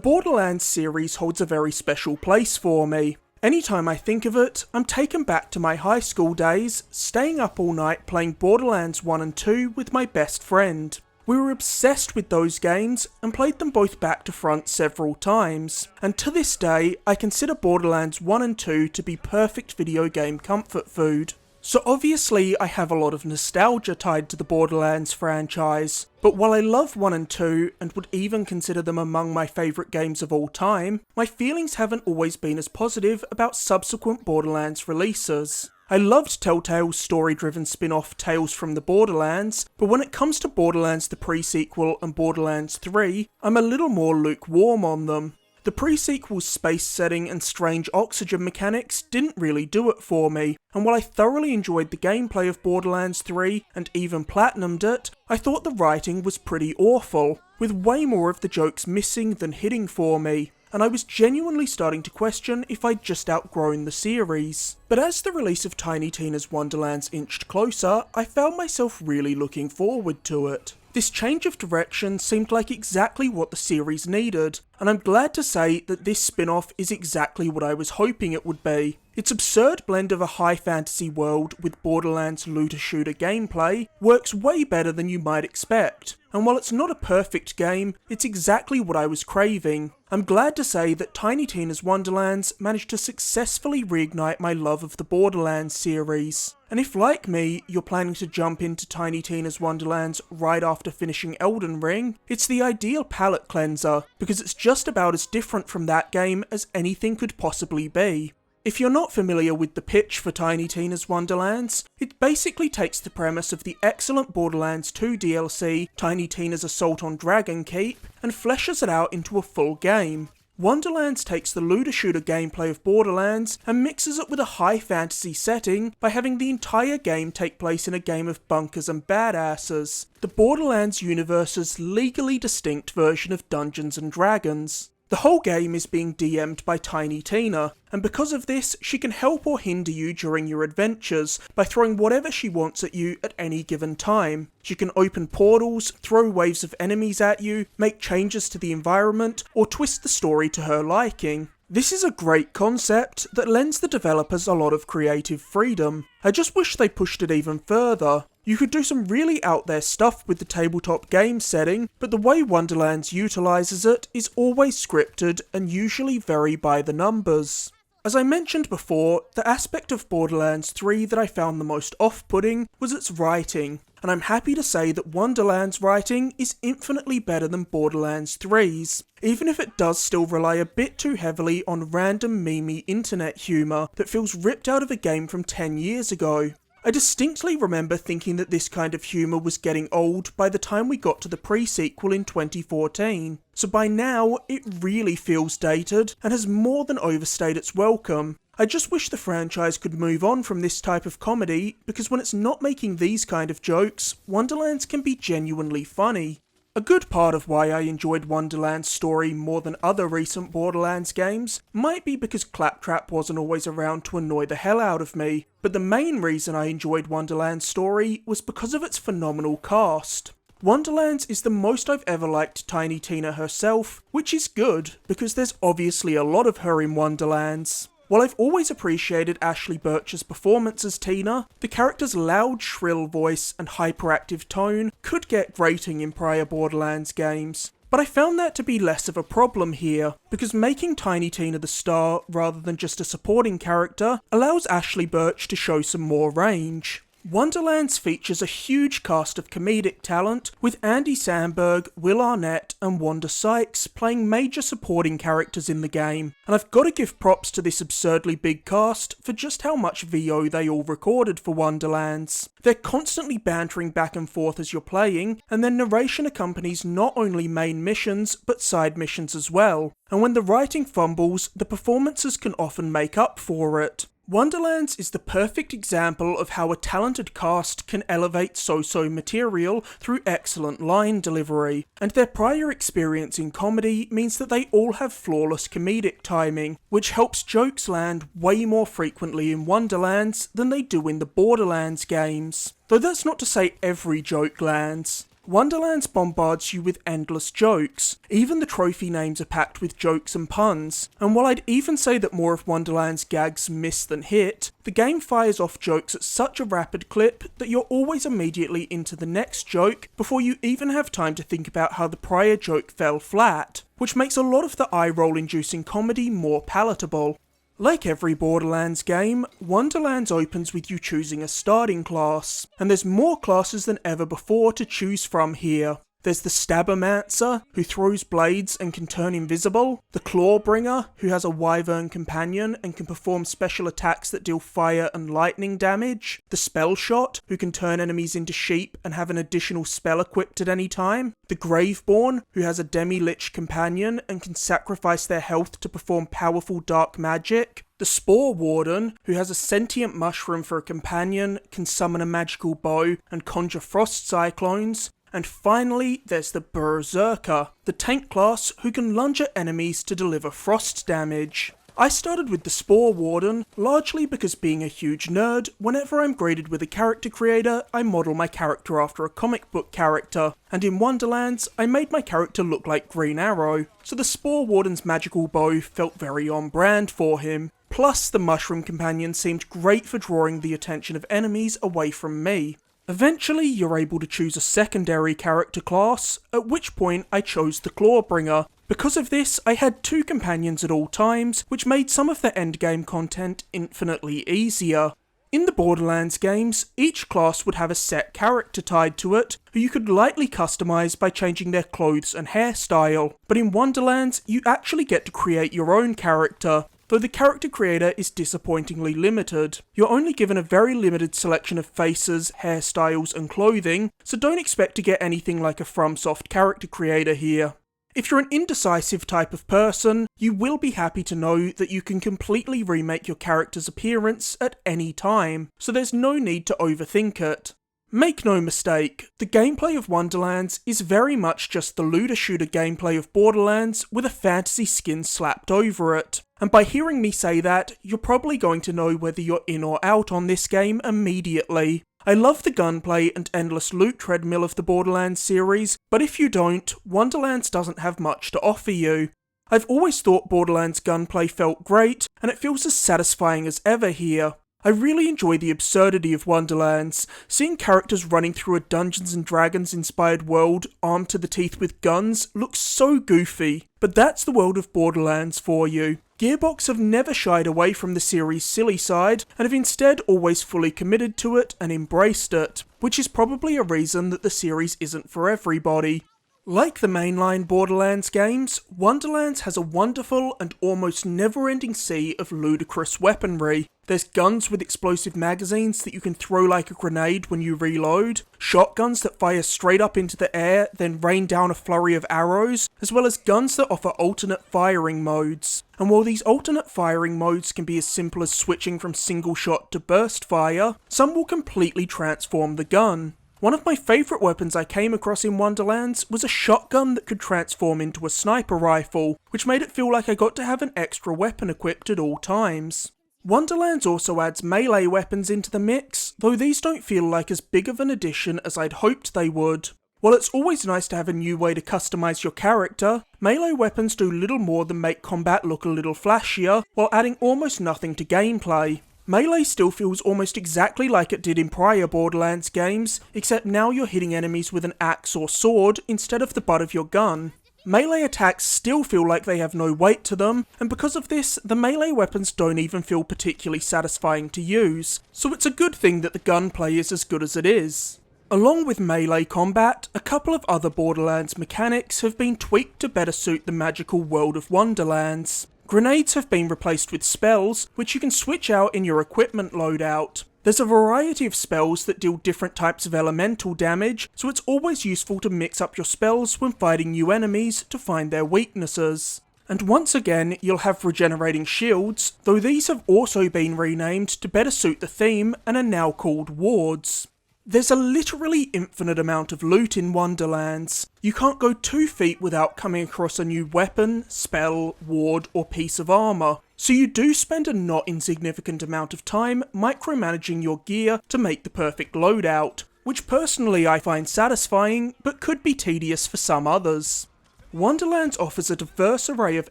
Borderlands series holds a very special place for me. Anytime I think of it, I'm taken back to my high school days, staying up all night playing Borderlands 1 and 2 with my best friend. We were obsessed with those games and played them both back to front several times, and to this day I consider Borderlands 1 and 2 to be perfect video game comfort food. So obviously I have a lot of nostalgia tied to the Borderlands franchise, but while I love 1 and 2 and would even consider them among my favourite games of all time, my feelings haven't always been as positive about subsequent Borderlands releases. I loved Telltale's story-driven spin-off Tales from the Borderlands, but when it comes to Borderlands the pre-sequel and Borderlands 3, I'm a little more lukewarm on them. The pre-sequel's space setting and strange oxygen mechanics didn't really do it for me, and while I thoroughly enjoyed the gameplay of Borderlands 3 and even platinumed it, I thought the writing was pretty awful, with way more of the jokes missing than hitting for me, and I was genuinely starting to question if I'd just outgrown the series. But as the release of Tiny Tina's Wonderlands inched closer, I found myself really looking forward to it. This change of direction seemed like exactly what the series needed, and I'm glad to say that this spin-off is exactly what I was hoping it would be. Its absurd blend of a high fantasy world with Borderlands looter-shooter gameplay works way better than you might expect, and while it's not a perfect game, it's exactly what I was craving. I'm glad to say that Tiny Tina's Wonderlands managed to successfully reignite my love of the Borderlands series. And if, like me, you're planning to jump into Tiny Tina's Wonderlands right after finishing Elden Ring, it's the ideal palate cleanser, because it's just about as different from that game as anything could possibly be. If you're not familiar with the pitch for Tiny Tina's Wonderlands, it basically takes the premise of the excellent Borderlands 2 DLC, Tiny Tina's Assault on Dragon Keep, and fleshes it out into a full game. Wonderlands takes the looter-shooter gameplay of Borderlands and mixes it with a high fantasy setting by having the entire game take place in a game of bunkers and badasses, the Borderlands universe's legally distinct version of Dungeons and Dragons. The whole game is being DM'd by Tiny Tina, and because of this, she can help or hinder you during your adventures by throwing whatever she wants at you at any given time. She can open portals, throw waves of enemies at you, make changes to the environment, or twist the story to her liking. This is a great concept that lends the developers a lot of creative freedom. I just wish they pushed it even further. You could do some really out there stuff with the tabletop game setting, but the way Wonderlands utilises it is always scripted and usually very by the numbers. As I mentioned before, the aspect of Borderlands 3 that I found the most off-putting was its writing, and I'm happy to say that Wonderlands' writing is infinitely better than Borderlands 3's, even if it does still rely a bit too heavily on random memey internet humour that feels ripped out of a game from 10 years ago. I distinctly remember thinking that this kind of humour was getting old by the time we got to the pre-sequel in 2014, so by now it really feels dated and has more than overstayed its welcome. I just wish the franchise could move on from this type of comedy, because when it's not making these kind of jokes, Wonderlands can be genuinely funny. A good part of why I enjoyed Wonderland's story more than other recent Borderlands games might be because Claptrap wasn't always around to annoy the hell out of me, but the main reason I enjoyed Wonderland's story was because of its phenomenal cast. Wonderlands is the most I've ever liked Tiny Tina herself, which is good, because there's obviously a lot of her in Wonderlands. While I've always appreciated Ashley Birch's performance as Tina, the character's loud, shrill voice and hyperactive tone could get grating in prior Borderlands games. But I found that to be less of a problem here, because making Tiny Tina the star rather than just a supporting character allows Ashley Birch to show some more range. Wonderlands features a huge cast of comedic talent, with Andy Samberg, Will Arnett and Wanda Sykes playing major supporting characters in the game, and I've got to give props to this absurdly big cast for just how much VO they all recorded for Wonderlands. They're constantly bantering back and forth as you're playing, and their narration accompanies not only main missions but side missions as well, and when the writing fumbles, the performances can often make up for it. Wonderlands is the perfect example of how a talented cast can elevate so-so material through excellent line delivery, and their prior experience in comedy means that they all have flawless comedic timing, which helps jokes land way more frequently in Wonderlands than they do in the Borderlands games. Though that's not to say every joke lands. Wonderlands bombards you with endless jokes. Even the trophy names are packed with jokes and puns, and while I'd even say that more of Wonderland's gags miss than hit, the game fires off jokes at such a rapid clip that you're always immediately into the next joke before you even have time to think about how the prior joke fell flat, which makes a lot of the eye-roll inducing comedy more palatable. Like every Borderlands game, Wonderlands opens with you choosing a starting class, and there's more classes than ever before to choose from here. There's the Stabbermancer, who throws blades and can turn invisible, the Clawbringer, who has a wyvern companion and can perform special attacks that deal fire and lightning damage, the Spellshot, who can turn enemies into sheep and have an additional spell equipped at any time, the Graveborn, who has a demi-lich companion and can sacrifice their health to perform powerful dark magic, the Spore Warden, who has a sentient mushroom for a companion, can summon a magical bow and conjure frost cyclones, and finally, there's the Berserker, the tank class who can lunge at enemies to deliver frost damage. I started with the Spore Warden, largely because being a huge nerd, whenever I'm graded with a character creator, I model my character after a comic book character, and in Wonderlands, I made my character look like Green Arrow, so the Spore Warden's magical bow felt very on brand for him. Plus, the Mushroom Companion seemed great for drawing the attention of enemies away from me. Eventually, you're able to choose a secondary character class, at which point I chose the Clawbringer. Because of this, I had 2 companions at all times, which made some of the endgame content infinitely easier. In the Borderlands games, each class would have a set character tied to it, who you could lightly customise by changing their clothes and hairstyle, but in Wonderlands, you actually get to create your own character, though the character creator is disappointingly limited. You're only given a very limited selection of faces, hairstyles and clothing, so don't expect to get anything like a FromSoft character creator here. If you're an indecisive type of person, you will be happy to know that you can completely remake your character's appearance at any time, so there's no need to overthink it. Make no mistake, the gameplay of Wonderlands is very much just the looter-shooter gameplay of Borderlands with a fantasy skin slapped over it. And by hearing me say that, you're probably going to know whether you're in or out on this game immediately. I love the gunplay and endless loot treadmill of the Borderlands series, but if you don't, Wonderlands doesn't have much to offer you. I've always thought Borderlands gunplay felt great, and it feels as satisfying as ever here. I really enjoy the absurdity of Wonderlands. Seeing characters running through a Dungeons & Dragons inspired world armed to the teeth with guns looks so goofy, but that's the world of Borderlands for you. Gearbox have never shied away from the series' silly side, and have instead always fully committed to it and embraced it, which is probably a reason that the series isn't for everybody. Like the mainline Borderlands games, Wonderlands has a wonderful and almost never-ending sea of ludicrous weaponry. There's guns with explosive magazines that you can throw like a grenade when you reload, shotguns that fire straight up into the air, then rain down a flurry of arrows, as well as guns that offer alternate firing modes. And while these alternate firing modes can be as simple as switching from single shot to burst fire, some will completely transform the gun. One of my favourite weapons I came across in Wonderlands was a shotgun that could transform into a sniper rifle, which made it feel like I got to have an extra weapon equipped at all times. Wonderlands also adds melee weapons into the mix, though these don't feel like as big of an addition as I'd hoped they would. While it's always nice to have a new way to customise your character, melee weapons do little more than make combat look a little flashier, while adding almost nothing to gameplay. Melee still feels almost exactly like it did in prior Borderlands games, except now you're hitting enemies with an axe or sword instead of the butt of your gun. Melee attacks still feel like they have no weight to them, and because of this, the melee weapons don't even feel particularly satisfying to use, so it's a good thing that the gunplay is as good as it is. Along with melee combat, a couple of other Borderlands mechanics have been tweaked to better suit the magical world of Wonderlands. Grenades have been replaced with spells, which you can switch out in your equipment loadout. There's a variety of spells that deal different types of elemental damage, so it's always useful to mix up your spells when fighting new enemies to find their weaknesses. And once again, you'll have regenerating shields, though these have also been renamed to better suit the theme and are now called wards. There's a literally infinite amount of loot in Wonderlands. You can't go 2 feet without coming across a new weapon, spell, ward, or piece of armour. So you do spend a not insignificant amount of time micromanaging your gear to make the perfect loadout, which personally I find satisfying, but could be tedious for some others. Wonderlands offers a diverse array of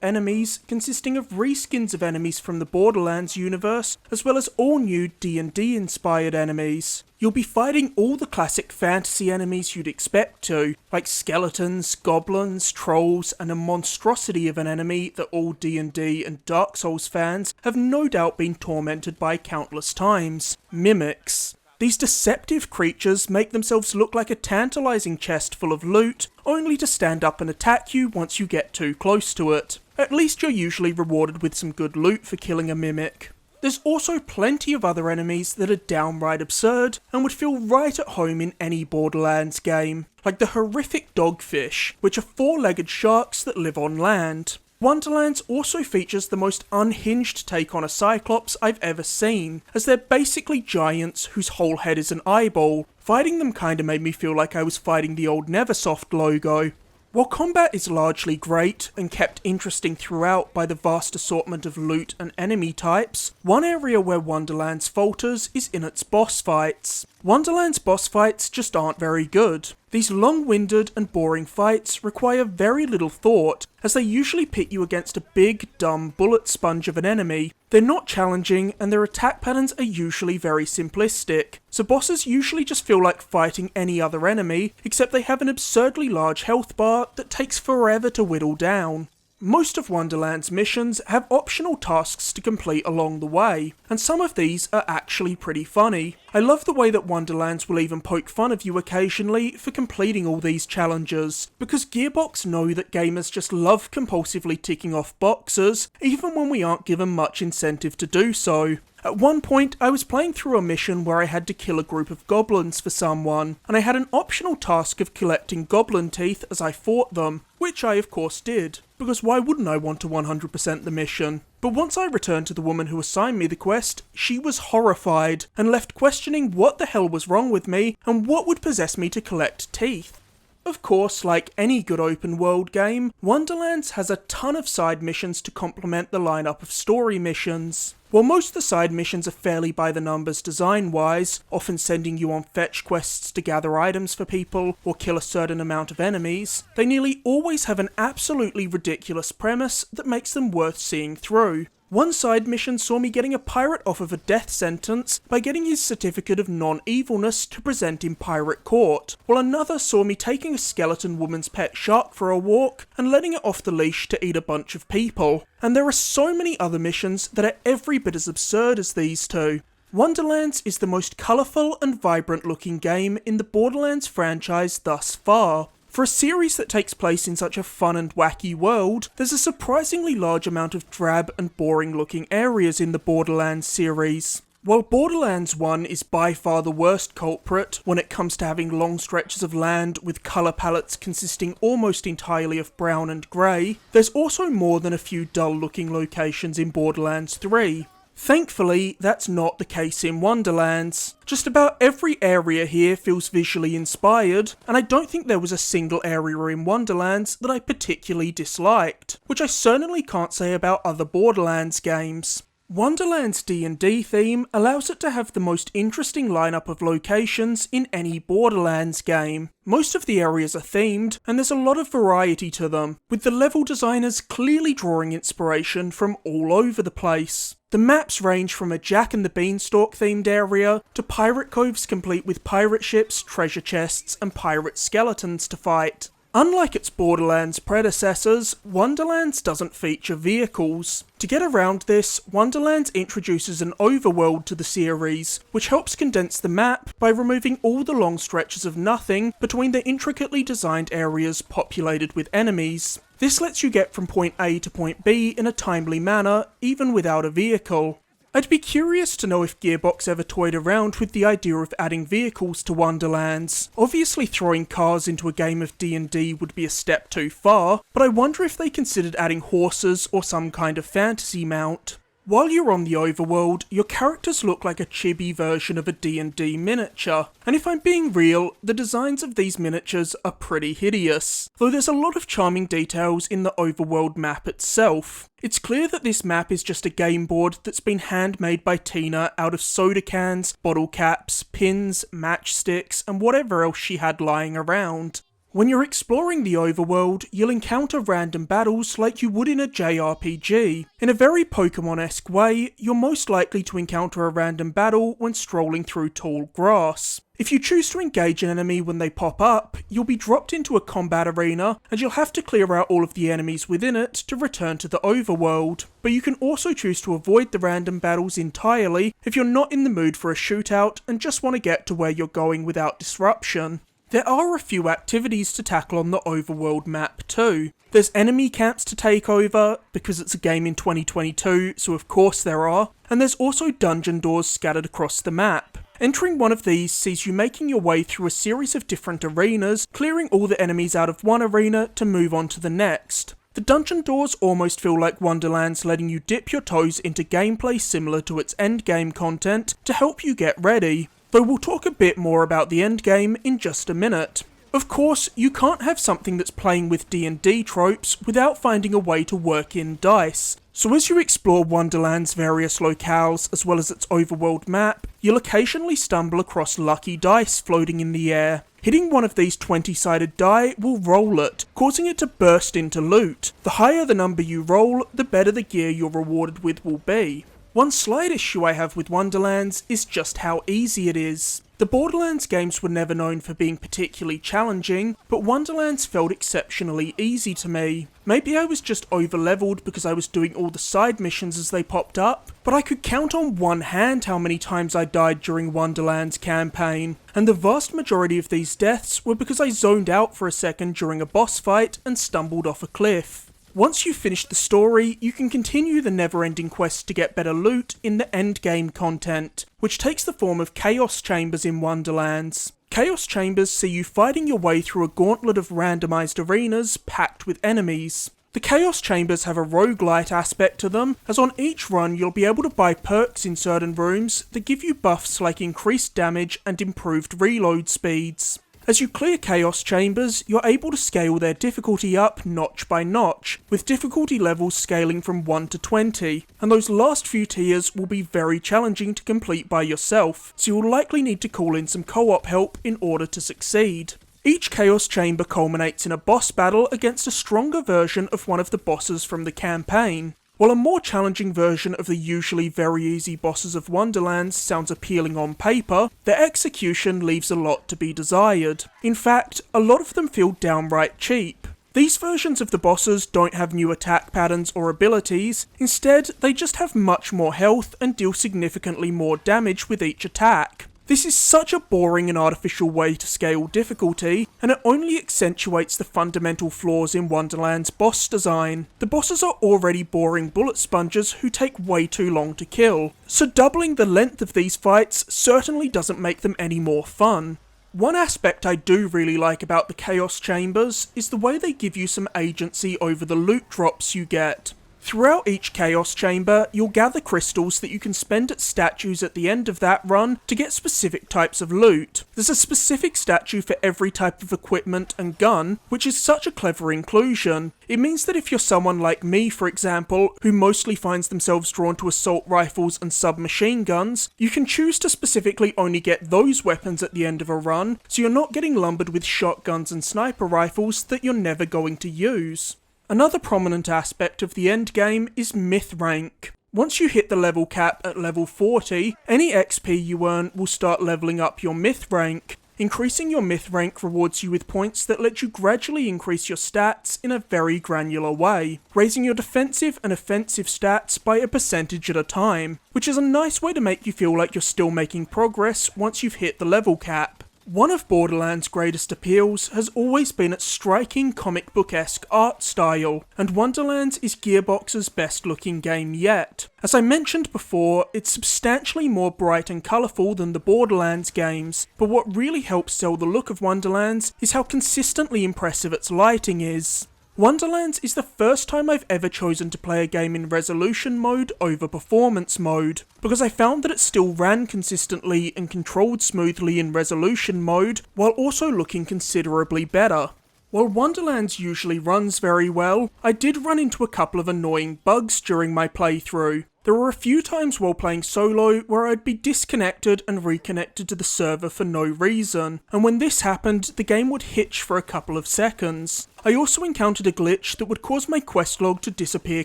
enemies, consisting of reskins of enemies from the Borderlands universe, as well as all new D&D-inspired enemies. You'll be fighting all the classic fantasy enemies you'd expect to, like skeletons, goblins, trolls, and a monstrosity of an enemy that all D&D and Dark Souls fans have no doubt been tormented by countless times: mimics. These deceptive creatures make themselves look like a tantalising chest full of loot, only to stand up and attack you once you get too close to it. At least you're usually rewarded with some good loot for killing a mimic. There's also plenty of other enemies that are downright absurd and would feel right at home in any Borderlands game, like the horrific dogfish, which are four-legged sharks that live on land. Wonderlands also features the most unhinged take on a Cyclops I've ever seen, as they're basically giants whose whole head is an eyeball. Fighting them kinda made me feel like I was fighting the old Neversoft logo. While combat is largely great, and kept interesting throughout by the vast assortment of loot and enemy types, one area where Wonderlands falters is in its boss fights. Wonderlands boss fights just aren't very good. These long-winded and boring fights require very little thought, as they usually pit you against a big, dumb bullet sponge of an enemy. They're not challenging, and their attack patterns are usually very simplistic, so bosses usually just feel like fighting any other enemy, except they have an absurdly large health bar that takes forever to whittle down. Most of Wonderland's missions have optional tasks to complete along the way, and some of these are actually pretty funny. I love the way that Wonderlands will even poke fun of you occasionally for completing all these challenges, because Gearbox know that gamers just love compulsively ticking off boxes, even when we aren't given much incentive to do so. At one point, I was playing through a mission where I had to kill a group of goblins for someone, and I had an optional task of collecting goblin teeth as I fought them, which I of course did, because why wouldn't I want to 100% the mission? But once I returned to the woman who assigned me the quest, she was horrified, and left questioning what the hell was wrong with me, and what would possess me to collect teeth. Of course, like any good open world game, Wonderlands has a ton of side missions to complement the lineup of story missions. While most of the side missions are fairly by the numbers design-wise, often sending you on fetch quests to gather items for people or kill a certain amount of enemies, they nearly always have an absolutely ridiculous premise that makes them worth seeing through. One side mission saw me getting a pirate off of a death sentence by getting his certificate of non-evilness to present in pirate court, while another saw me taking a skeleton woman's pet shark for a walk and letting it off the leash to eat a bunch of people. And there are so many other missions that are every bit as absurd as these two. Wonderlands is the most colourful and vibrant looking game in the Borderlands franchise thus far. For a series that takes place in such a fun and wacky world, there's a surprisingly large amount of drab and boring looking areas in the Borderlands series. While Borderlands 1 is by far the worst culprit when it comes to having long stretches of land with colour palettes consisting almost entirely of brown and grey, there's also more than a few dull looking locations in Borderlands 3. Thankfully, that's not the case in Wonderlands. Just about every area here feels visually inspired, and I don't think there was a single area in Wonderlands that I particularly disliked, which I certainly can't say about other Borderlands games. Wonderland's D&D theme allows it to have the most interesting lineup of locations in any Borderlands game. Most of the areas are themed, and there's a lot of variety to them, with the level designers clearly drawing inspiration from all over the place. The maps range from a Jack and the Beanstalk themed area to pirate coves complete with pirate ships, treasure chests, and pirate skeletons to fight. Unlike its Borderlands predecessors, Wonderlands doesn't feature vehicles. To get around this, Wonderlands introduces an overworld to the series, which helps condense the map by removing all the long stretches of nothing between the intricately designed areas populated with enemies. This lets you get from point A to point B in a timely manner, even without a vehicle. I'd be curious to know if Gearbox ever toyed around with the idea of adding vehicles to Wonderlands. Obviously throwing cars into a game of D&D would be a step too far, but I wonder if they considered adding horses or some kind of fantasy mount. While you're on the overworld, your characters look like a chibi version of a D&D miniature, and if I'm being real, the designs of these miniatures are pretty hideous, though there's a lot of charming details in the overworld map itself. It's clear that this map is just a game board that's been handmade by Tina out of soda cans, bottle caps, pins, matchsticks, and whatever else she had lying around. When you're exploring the overworld, you'll encounter random battles like you would in a JRPG. In a very Pokémon-esque way, you're most likely to encounter a random battle when strolling through tall grass. If you choose to engage an enemy when they pop up, you'll be dropped into a combat arena, and you'll have to clear out all of the enemies within it to return to the overworld. But you can also choose to avoid the random battles entirely if you're not in the mood for a shootout and just want to get to where you're going without disruption. There are a few activities to tackle on the overworld map too. There's enemy camps to take over, because it's a game in 2022, so of course there are, and there's also dungeon doors scattered across the map. Entering one of these sees you making your way through a series of different arenas, clearing all the enemies out of one arena to move on to the next. The dungeon doors almost feel like Wonderlands, letting you dip your toes into gameplay similar to its endgame content to help you get ready. Though we'll talk a bit more about the endgame in just a minute. Of course, you can't have something that's playing with D&D tropes without finding a way to work in dice. So as you explore Wonderland's various locales as well as its overworld map, you'll occasionally stumble across lucky dice floating in the air. Hitting one of these 20-sided die will roll it, causing it to burst into loot. The higher the number you roll, the better the gear you're rewarded with will be. One slight issue I have with Wonderlands is just how easy it is. The Borderlands games were never known for being particularly challenging, but Wonderlands felt exceptionally easy to me. Maybe I was just over-leveled because I was doing all the side missions as they popped up, but I could count on one hand how many times I died during Wonderland's campaign, and the vast majority of these deaths were because I zoned out for a second during a boss fight and stumbled off a cliff. Once you've finished the story, you can continue the never-ending quest to get better loot in the endgame content, which takes the form of Chaos Chambers in Wonderlands. Chaos Chambers see you fighting your way through a gauntlet of randomised arenas packed with enemies. The Chaos Chambers have a roguelite aspect to them, as on each run you'll be able to buy perks in certain rooms that give you buffs like increased damage and improved reload speeds. As you clear Chaos Chambers, you're able to scale their difficulty up notch by notch, with difficulty levels scaling from 1 to 20, and those last few tiers will be very challenging to complete by yourself, so you'll likely need to call in some co-op help in order to succeed. Each Chaos Chamber culminates in a boss battle against a stronger version of one of the bosses from the campaign. While a more challenging version of the usually very easy bosses of Wonderlands sounds appealing on paper, their execution leaves a lot to be desired. In fact, a lot of them feel downright cheap. These versions of the bosses don't have new attack patterns or abilities, instead they just have much more health and deal significantly more damage with each attack. This is such a boring and artificial way to scale difficulty, and it only accentuates the fundamental flaws in Wonderland's boss design. The bosses are already boring bullet sponges who take way too long to kill, so doubling the length of these fights certainly doesn't make them any more fun. One aspect I do really like about the Chaos Chambers is the way they give you some agency over the loot drops you get. Throughout each Chaos Chamber, you'll gather crystals that you can spend at statues at the end of that run to get specific types of loot. There's a specific statue for every type of equipment and gun, which is such a clever inclusion. It means that if you're someone like me, for example, who mostly finds themselves drawn to assault rifles and submachine guns, you can choose to specifically only get those weapons at the end of a run, so you're not getting lumbered with shotguns and sniper rifles that you're never going to use. Another prominent aspect of the endgame is myth rank. Once you hit the level cap at level 40, any XP you earn will start leveling up your myth rank. Increasing your myth rank rewards you with points that let you gradually increase your stats in a very granular way, raising your defensive and offensive stats by a percentage at a time, which is a nice way to make you feel like you're still making progress once you've hit the level cap. One of Borderlands' greatest appeals has always been its striking comic book-esque art style, and Wonderlands is Gearbox's best looking game yet. As I mentioned before, it's substantially more bright and colourful than the Borderlands games, but what really helps sell the look of Wonderlands is how consistently impressive its lighting is. Wonderlands is the first time I've ever chosen to play a game in resolution mode over performance mode, because I found that it still ran consistently and controlled smoothly in resolution mode, while also looking considerably better. While Wonderlands usually runs very well, I did run into a couple of annoying bugs during my playthrough. There were a few times while playing solo where I'd be disconnected and reconnected to the server for no reason, and when this happened, the game would hitch for a couple of seconds. I also encountered a glitch that would cause my quest log to disappear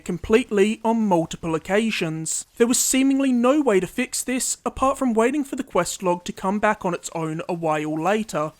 completely on multiple occasions. There was seemingly no way to fix this apart from waiting for the quest log to come back on its own a while later.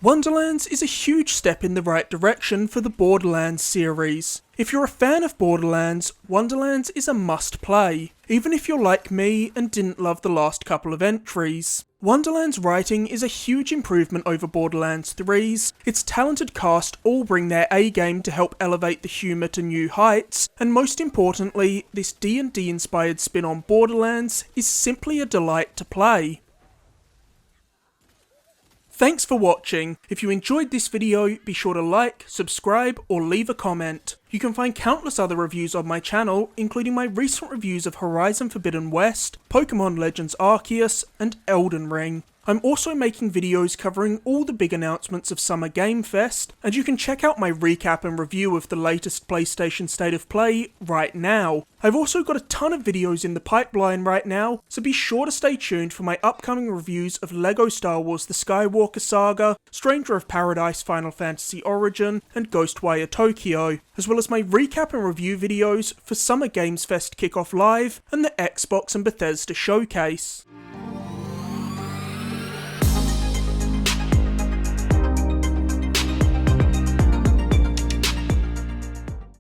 Wonderlands is a huge step in the right direction for the Borderlands series. If you're a fan of Borderlands, Wonderlands is a must-play, even if you're like me and didn't love the last couple of entries. Wonderlands' writing is a huge improvement over Borderlands 3's, its talented cast all bring their A-game to help elevate the humour to new heights, and most importantly, this D&D-inspired spin on Borderlands is simply a delight to play. Thanks for watching. If you enjoyed this video, be sure to like, subscribe, or leave a comment. You can find countless other reviews on my channel, including my recent reviews of Horizon Forbidden West, Pokémon Legends Arceus, and Elden Ring. I'm also making videos covering all the big announcements of Summer Game Fest, and you can check out my recap and review of the latest PlayStation State of Play right now. I've also got a ton of videos in the pipeline right now, so be sure to stay tuned for my upcoming reviews of LEGO Star Wars The Skywalker Saga, Stranger of Paradise Final Fantasy Origin, and Ghostwire Tokyo, as well as my recap and review videos for Summer Games Fest Kickoff Live and the Xbox and Bethesda Showcase.